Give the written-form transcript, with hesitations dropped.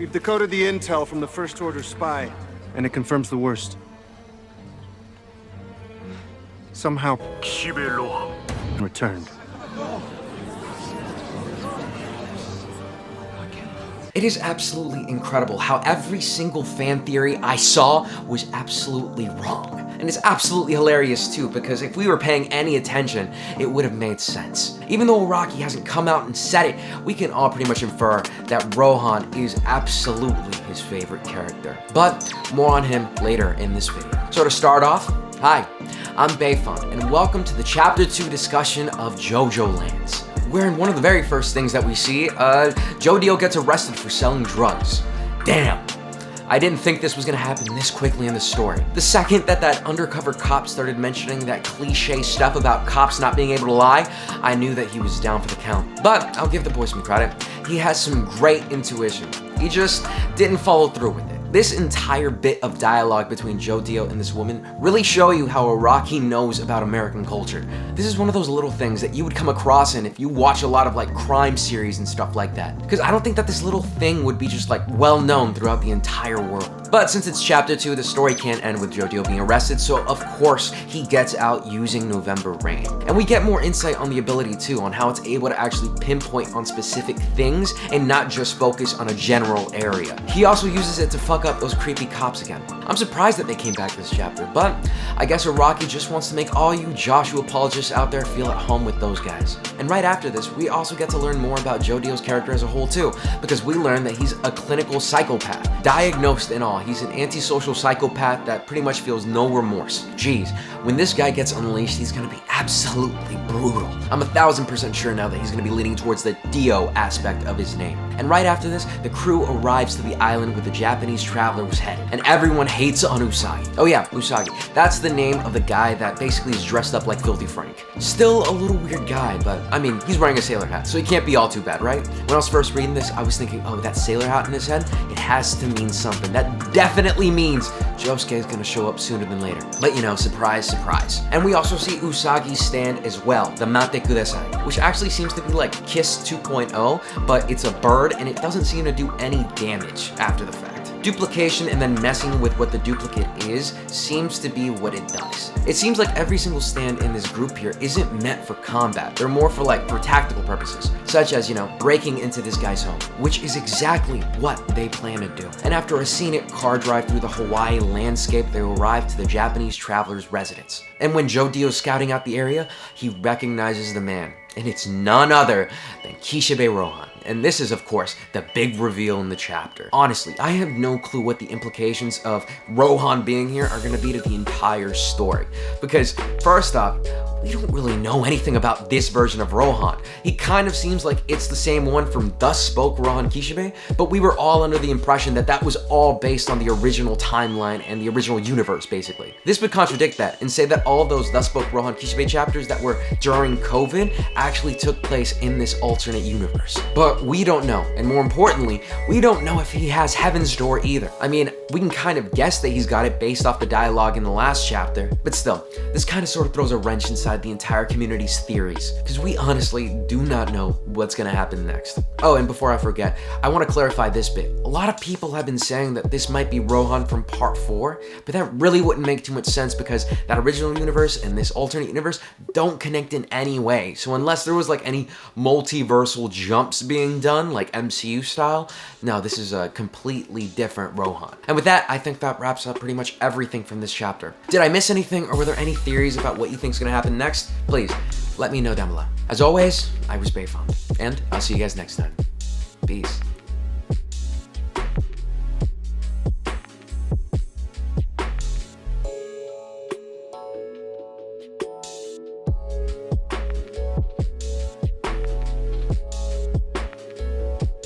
We've decoded the intel from the First Order spy, and it confirms the worst. Somehow, Rohan returned. It is absolutely incredible how every single fan theory I saw was absolutely wrong. And it's absolutely hilarious too, because if we were paying any attention, it would have made sense. Even though Araki hasn't come out and said it, we can all pretty much infer that Rohan is absolutely his favorite character. But more on him later in this video. So to start off, hi, I'm Bayfond, and welcome to the Chapter 2 discussion of JOJOLands, where in one of the very first things that we see, JoJo gets arrested for selling drugs. Damn. I didn't think this was gonna happen this quickly in the story. The second that undercover cop started mentioning that cliche stuff about cops not being able to lie, I knew that he was down for the count. But I'll give the boy some credit. He has some great intuition. He just didn't follow through with it. This entire bit of dialogue between JoJo and this woman really show you how Araki knows about American culture. This is one of those little things that you would come across in if you watch a lot of like crime series and stuff like that. Because I don't think that this little thing would be just like well known throughout the entire world. But since it's chapter 2, the story can't end with JoJo being arrested, so of course he gets out using November Rain. And we get more insight on the ability too, on how it's able to actually pinpoint on specific things and not just focus on a general area. He also uses it to fuck up those creepy cops again. I'm surprised that they came back this chapter, but I guess Araki just wants to make all you Joshua apologists out there feel at home with those guys. And right after this, we also get to learn more about JoJo's character as a whole too, because we learn that he's a clinical psychopath. Diagnosed and all, he's an antisocial psychopath that pretty much feels no remorse. Jeez, when this guy gets unleashed, he's gonna be absolutely brutal. I'm 1000% sure now that he's gonna be leaning towards the Dio aspect of his name. And right after this, the crew arrives to the island where the Japanese traveler was headed, and everyone hates on Usagi. Oh yeah, Usagi. That's the name of the guy that basically is dressed up like Filthy Frank. Still a little weird guy, but I mean, he's wearing a sailor hat, so he can't be all too bad, right? When I was first reading this, I was thinking, oh, that sailor hat in his head, it has to mean something. That definitely means Josuke is gonna show up sooner than later. But you know, surprise, surprise. And we also see Usagi's stand as well, the Mate Kudasai, which actually seems to be like Kiss 2.0, but it's a bird and it doesn't seem to do any damage after the fact. Duplication and then messing with what the duplicate is seems to be what it does. It seems like every single stand in this group here isn't meant for combat. They're more for tactical purposes, such as, you know, breaking into this guy's home, which is exactly what they plan to do. And after a scenic car drive through the Hawaii landscape, they arrive to the Japanese traveler's residence. And when JoJo's scouting out the area, he recognizes the man, and it's none other than Kishibe Rohan. And this is, of course, the big reveal in the chapter. Honestly, I have no clue what the implications of Rohan being here are going to be to the entire story. Because, first off, we don't really know anything about this version of Rohan. He kind of seems like it's the same one from Thus Spoke Rohan Kishibe, but we were all under the impression that that was all based on the original timeline and the original universe, basically. This would contradict that and say that all of those Thus Spoke Rohan Kishibe chapters that were during COVID actually took place in this alternate universe. But we don't know, and more importantly, we don't know if he has Heaven's Door either. I mean, we can kind of guess that he's got it based off the dialogue in the last chapter, but still, this kind of sort of throws a wrench inside the entire community's theories, because we honestly do not know what's gonna happen next. Oh, and before I forget, I want to clarify this bit. A lot of people have been saying that this might be Rohan from part 4, but that really wouldn't make too much sense because that original universe and this alternate universe don't connect in any way. So unless there was like any multiversal jumps being done, like MCU style, no, this is a completely different Rohan. And with that, I think that wraps up pretty much everything from this chapter. Did I miss anything, or were there any theories about what you think is gonna happen next? Please, let me know down below. As always, I was Bayfond, and I'll see you guys next time. Peace.